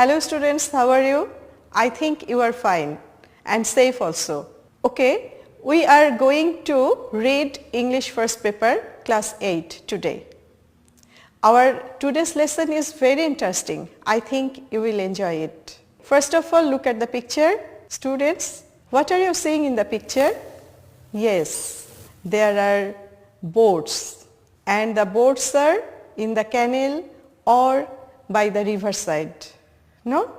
Hello students, how are you? I think you are fine and safe also. Okay, we are going to read English first paper class 8 today. Our today's lesson is very interesting. I think you will enjoy it. First of all, look at the picture. Students, what are you seeing in the picture? Yes, there are boats and the boats are in the canal or by the river side. No?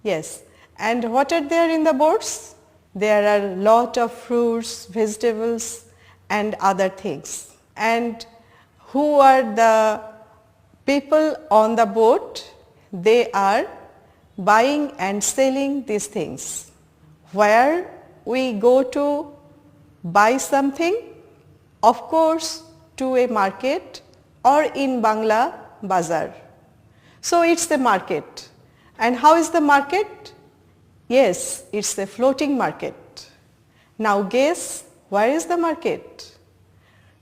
Yes. And what are there in the boats? There are lot of fruits, vegetables and other things. And who are the people on the boat? They are buying and selling these things. Where we go to buy something? Of course, to a market or in Bangla, bazaar. So it's the market. And how is the market? Yes, it's a floating market. Now guess, where is the market?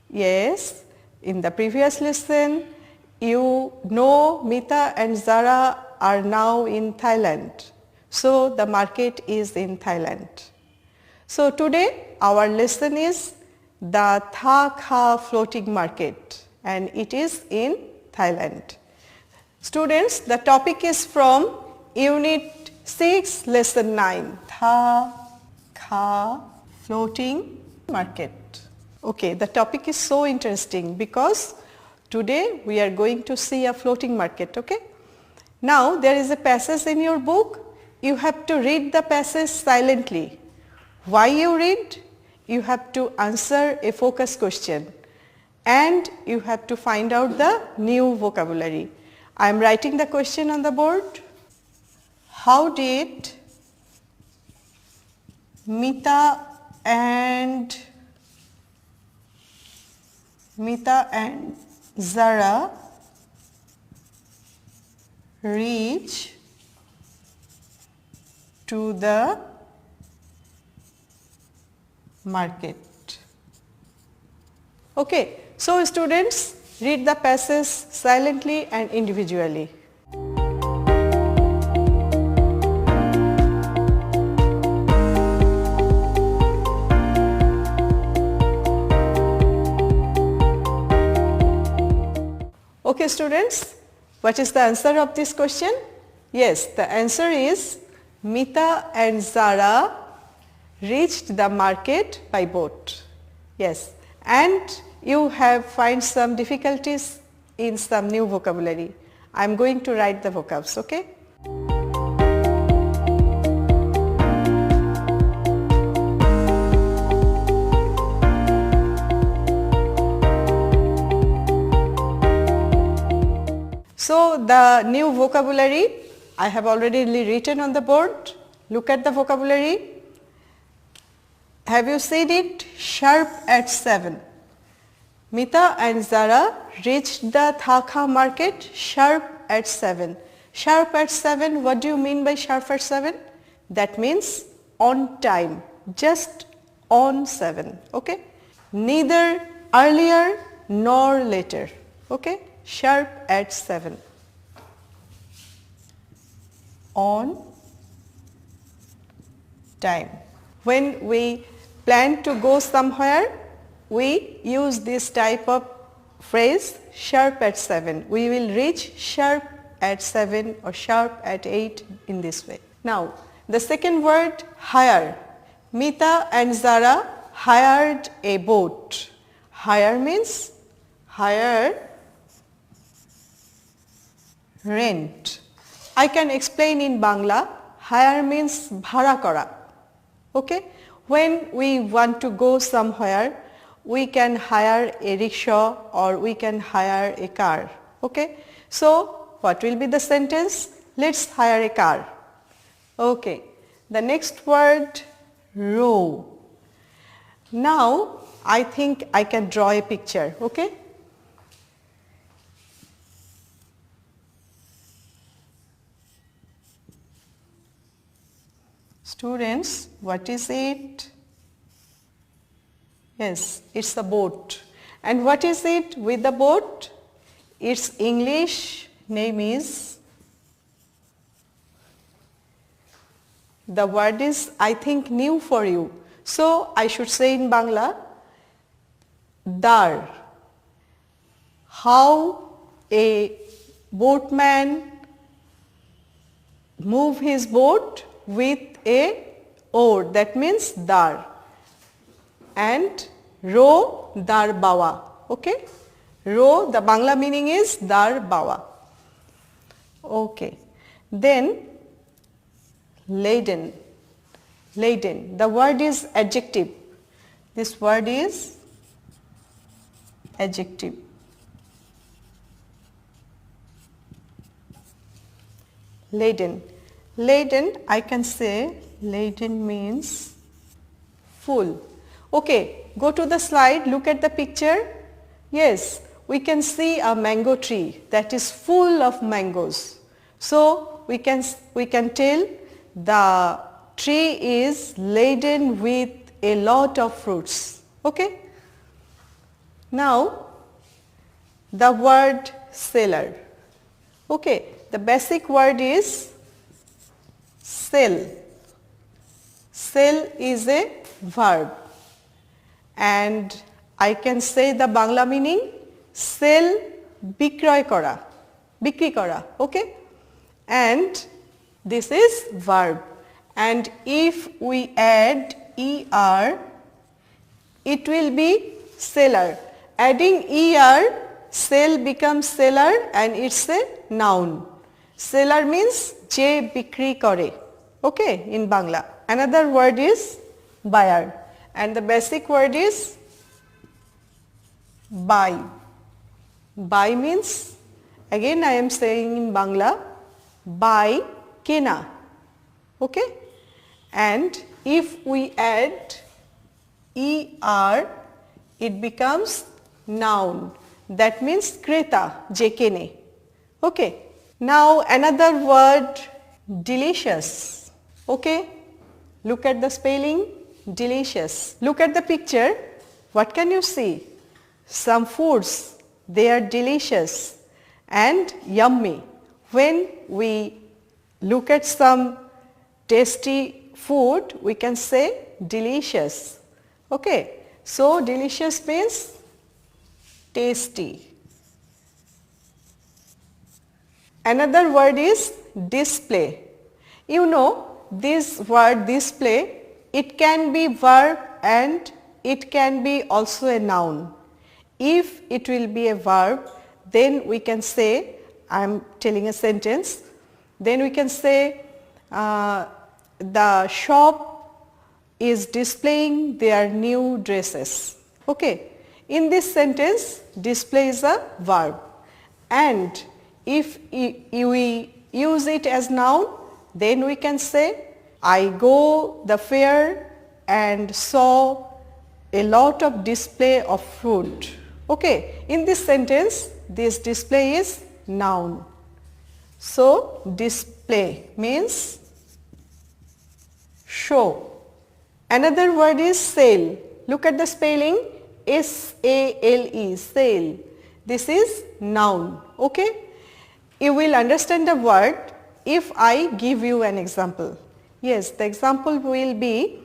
Yes, in the previous lesson, you know Mita and Zara are now in Thailand. So the market is in Thailand. So today our lesson is the Tha Kha floating market and it is in Thailand. Students, the topic is from Unit 6, Lesson 9, Tha Kha floating market. Okay, the topic is so interesting because today we are going to see a floating market, okay? Now there is a passage in your book. You have to read the passage silently. Why you read? You have to answer a focus question and you have to find out the new vocabulary. I am writing the question on the board. How did Mita and Zara reach to the market? Okay, so students, read the passage silently and individually. Okay students, what is the answer of this question? Yes, the answer is Mita and Zara reached the market by boat. Yes, and you have find some difficulties in some new vocabulary. I am going to write the vocabs, okay? So the new vocabulary I have already written on the board. Look at the vocabulary. Have you seen it? Sharp at 7. Mita and Zara reached the Tha Kha market sharp at 7. Sharp at 7, what do you mean by sharp at 7? That means on time, just on 7, okay? Neither earlier nor later, okay? Sharp at 7. On time. When we plan to go somewhere, we use this type of phrase sharp at 7. We will reach sharp at 7 or sharp at 8 in this way. Now the second word, hire. Mita and Zara hired a boat. Hire means hire, rent. I can explain in Bangla. Hire means bhara kora. Okay? When we want to go somewhere, we can hire a rickshaw or we can hire a car. Okay? So what will be the sentence? Let's hire a car. Okay. The next word, row. Now I think I can draw a picture. Okay? Students, what is it? Yes, it's a boat. And what is it with the boat? Its English name is the word is, I think, new for you. So I should say in Bangla, dar. How a boatman move his boat with a oar, that means dar. And row dar bawa, okay. Row, the Bangla meaning is dar bawa. Okay. Then laden. Laden. The word is adjective. This word is adjective. Laden. Laden, I can say laden means full. Okay, go to the slide, look at the picture. Yes, we can see a mango tree that is full of mangoes. So we can tell the tree is laden with a lot of fruits. Okay. Now the word seller. Okay, the basic word is sell. Sell is a verb, and I can say the Bangla meaning sell bikroy kora, bikri kora, okay, and this is verb, and if we add er, it will be seller. Adding er, sell becomes seller and it's a noun. Seller means je bikri kore, okay, in Bangla. Another word is buyer, and the basic word is buy. Buy means, again I am saying in Bangla, buy kena, okay, and if we add er, it becomes noun, that means kreta, je kene, okay. Now another word, delicious, okay. Look at the spelling, delicious. Look at the picture, what can you see? Some foods, they are delicious and yummy. When we look at some tasty food, we can say delicious, okay. So delicious means tasty. Another word is display. You know, this word display, it can be verb and it can be also a noun. If it will be a verb, then we can say, I am telling a sentence, then we can say the shop is displaying their new dresses, okay. In this sentence, display is a verb, and if we use it as noun, then we can say, I go the fair and saw a lot of display of fruit, okay. In this sentence, this display is noun. So display means show. Another word is sale. Look at the spelling, S-A-L-E, sale. This is noun, okay. You will understand the word if I give you an example. Yes, the example will be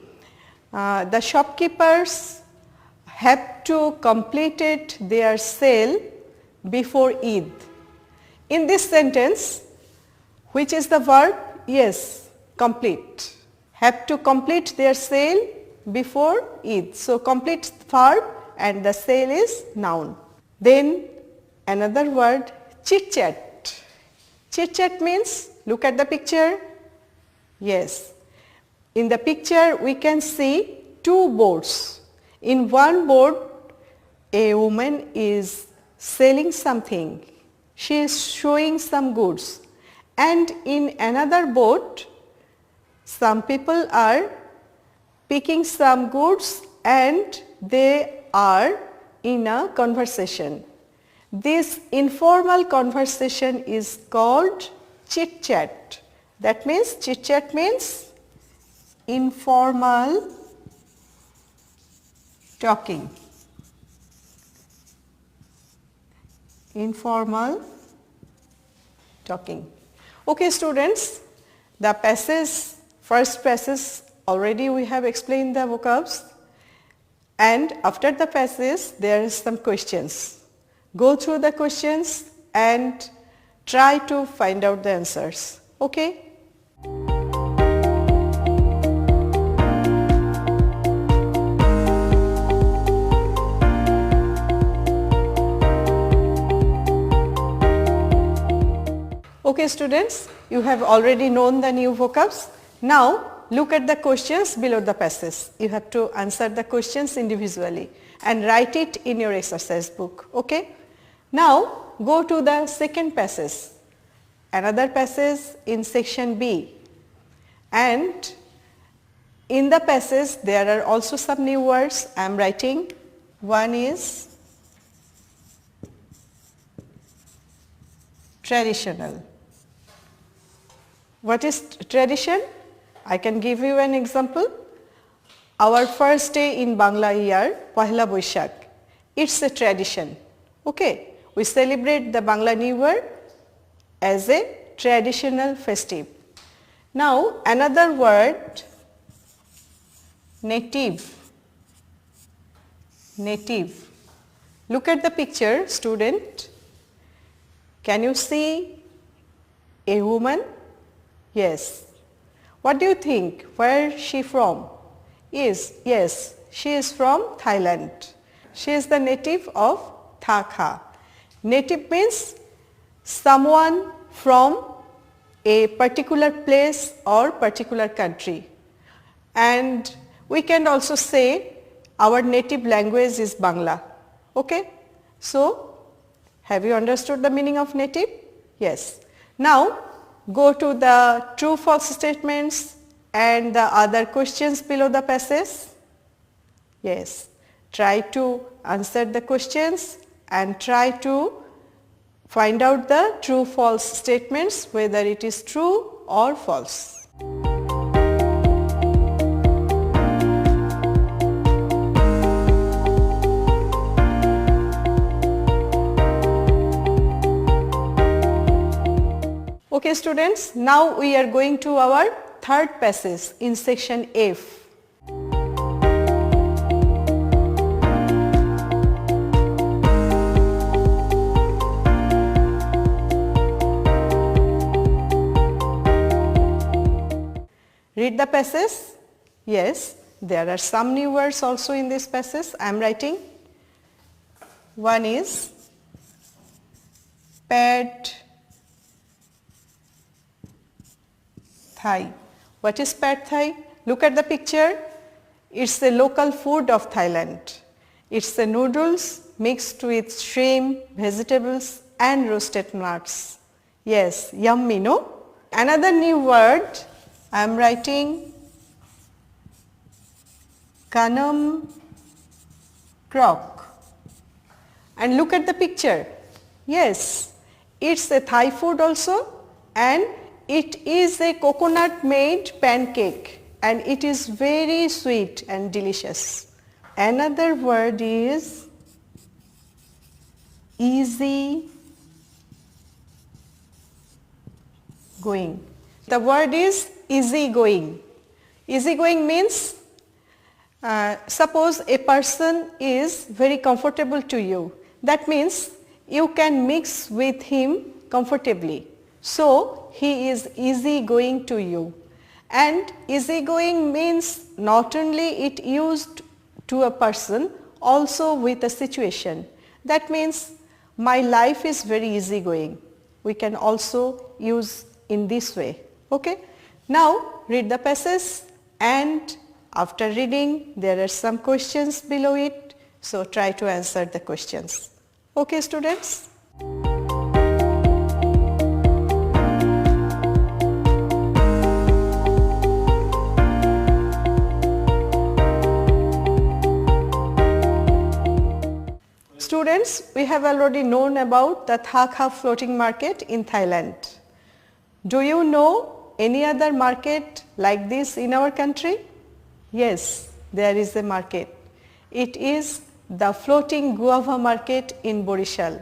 the shopkeepers have to complete their sale before Eid. In this sentence, which is the verb? Yes, complete. Have to complete their sale before Eid. So complete verb and the sale is noun. Then another word, chit chat. Chit chat means, look at the picture. Yes, in the picture we can see two boards. In one board, a woman is selling something. She is showing some goods, and in another board, some people are picking some goods and they are in a conversation. This informal conversation is called chit chat. That means chit chat means informal talking. Informal talking. Okay students, the passage First passage already we have explained the vocabs, and after the passage there is some questions. Go through the questions and try to find out the answers. Okay? Okay students, you have already known the new vocabs. Now look at the questions below the passage. You have to answer the questions individually and write it in your exercise book. Okay? Now go to the second passage, another passage in section B, and in the passage there are also some new words I am writing. One is traditional. What is tradition? I can give you an example. Our first day in Bangla year, Pohila Boishakh, it's a tradition. Okay, we celebrate the Bangla New Year as a traditional festive. Now another word, native. Native. Look at the picture, student. Can you see a woman? Yes. What do you think? Where is she from? Yes, she is from Thailand. She is the native of Tha Kha. Native means someone from a particular place or particular country. And we can also say our native language is Bangla. Okay? So, have you understood the meaning of native? Yes. Now, go to the true false statements and the other questions below the passage. Yes, try to answer the questions and try to find out the true false statements, whether it is true or false. Okay students, now we are going to our third passage in section F. Read the passage. Yes, there are some new words also in this passage I am writing. One is pad Thai. What is pad Thai? Look at the picture. It's the local food of Thailand. It's the noodles mixed with shrimp, vegetables and roasted nuts. Yes, yummy, no? Another new word I am writing, Kanam Krok. And look at the picture. Yes, it's a Thai food also, and it is a coconut made pancake and it is very sweet and delicious. Another word is easy going. The word is easy going. Easy going means suppose a person is very comfortable to you. That means you can mix with him comfortably. So he is easy going to you. And easy going means not only it used to a person, also with a situation. That means my life is very easy going. We can also use in this way. Okay? Now read the passage, and after reading there are some questions below it. So try to answer the questions. Okay students? Students, we have already known about the Tha Kha floating market in Thailand. Do you know any other market like this in our country? Yes, there is a market. It is the floating guava market in Borishal.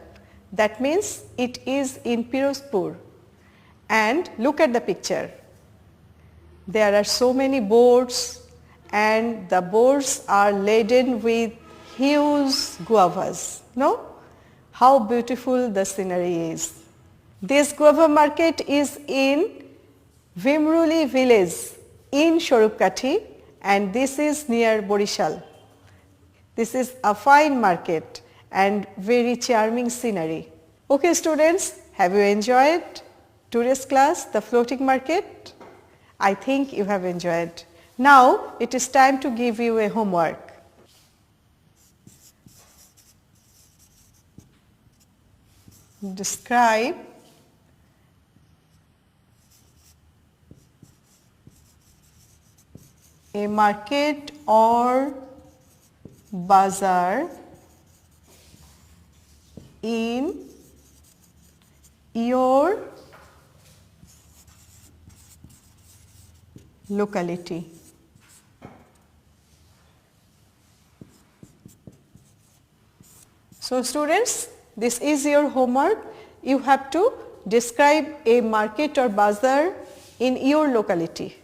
That means it is in Pirozpur. And look at the picture. There are so many boats and the boats are laden with huge guavas. No? How beautiful the scenery is. This guava market is in Vimruli village in Swarupkathi, and this is near Borishal. This is a fine market and very charming scenery. Okay students, have you enjoyed today's class, the floating market? I think you have enjoyed. Now it is time to give you a homework. Describe a market or bazaar in your locality. So students, this is your homework. You have to describe a market or bazaar in your locality.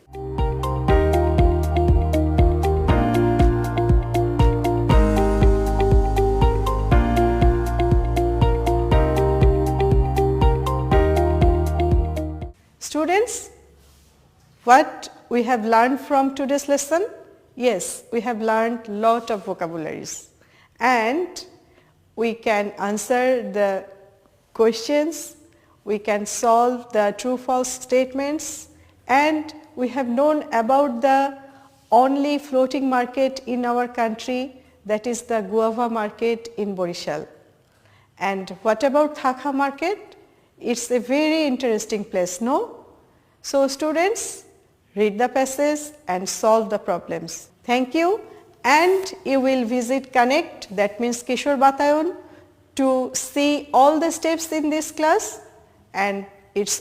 Students, what we have learned from today's lesson? Yes, we have learned lot of vocabularies and we can answer the questions, we can solve the true-false statements, and we have known about the only floating market in our country, that is the guava market in Borishal. And what about Thakha market? It's a very interesting place, no? So students, read the passage and solve the problems. Thank you, and you will visit Connect, that means Kishore Batayon, to see all the steps in this class, and it's